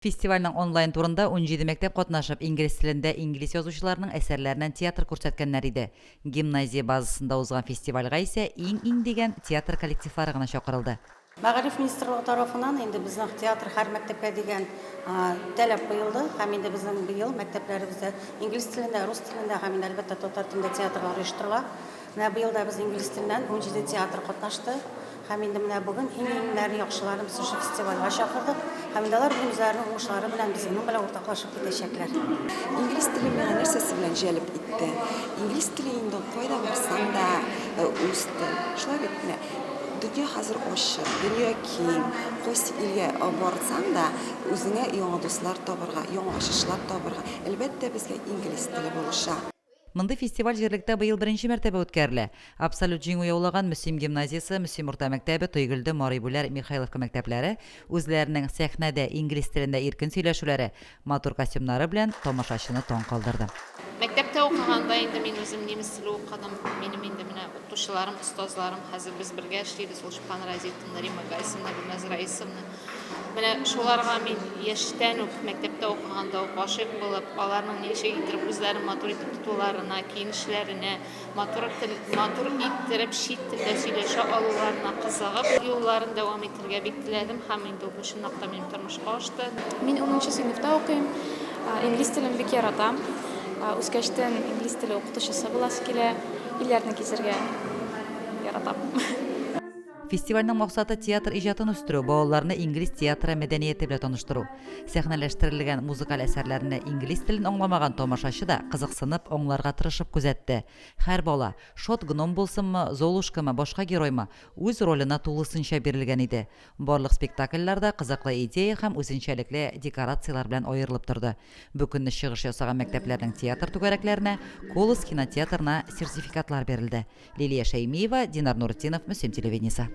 Фестивальның онлайн турында 17 мәктәп катнашып, инглиз телендә инглиз язучыларының әсәрләреннән театр күрсәткәннәр иде. Гимназия базасында узган фестивальгә исә иң дигән театр коллективлары гына чакырылды. Мәгариф министрлыгы тарафынан инде безнең театр һәр мәктәпкә дигән таләп куелды. Һәм инде безнең быел мәктәпләребездә инглиз телендә, рус телендә һәм әлбәттә татар телендә театрлар оештырыла. Менә быел да без инглиз теленнән 17 театр катнашты. Һәм инде менә бүген иң яхшыларын без фестивальгә чакырдык. Һәм инде алар үзләренең уңышлары белән безнең белән уртаклашып китәчәкләр. İngiliz dili məni нәрсәсе белән җәлеп итте. İngiliz теле инде кайда барсаң да үсте. Шулай бит менә дөнья хәзер ачык, дөнья киң. Кайсы илгә барсаң да үзеңә яңа дуслар табырга, яңа ачышлар табырга. Әлбәттә безгә инглиз теле булыша. Мондый фестиваль җирлектә быел беренче мәртәбә үткәрелә. Абсолют җиңү яулаган Мөслим гимназиясе, Мөслим урта мәктәбе, Тойгөлдө, Марибүләр, Михайловка мәктәпләре үзләренең сәхнәдә инглиз телендә иркен сөйләшүләре, матур костюмнары белән тамашачыны таң калдырды. Мәктәптә укыганда инде мин үзем немец теле укыдым. Минем инде менә укытучыларым, остазларым хәзер без бергә эшлибез. Ул Шпан Разиевна, Рима Гайсовна, Гөлназ Раисовна. Менә шуларга мин яшьтән үк мәктәптә укыганда ук гашыйк булып, аларның ничек итеп үзләрен матур итеп тотуларына, киенешләренә, матур иттереп чит телдә сөйләшә алуларына кызыгып, юлларын дәвам итәргә бик теләдем һәм инде бу чынлыкта минем тормышка ашты. Мин 10-нчы сыйныфта укыйм. Инглиз телен бик яратам. Үскәчтән инглиз теле укытучысы буласы килә. Илләрне кизергә яратам. Фестивальнең максаты театр иҗатын үстерү, балаларны инглиз театры мәдәнияте белән таныштыру. Сәхнәләштерелгән музыкаль әсәрләрне инглиз телен аңламаган тамашачы да кызыксынып, аңларга тырышып күзәтте. Һәр бала, шот гном булсынмы, золушкамы, башка героймы, үз ролена тулысынча бирелгән иде. Барлык спектакльләрдә кызыклы идея һәм үзенчәлекле декорациялар белән аерылып торды. Бу көнне чыгыш ясаган мәктәпләрнең театр түгәрәкләренә Колос кинотеатрына сертификатлар бирелде. Лилия Шәймиева, Динар Нуртдинов, Мөслим телевидениесе.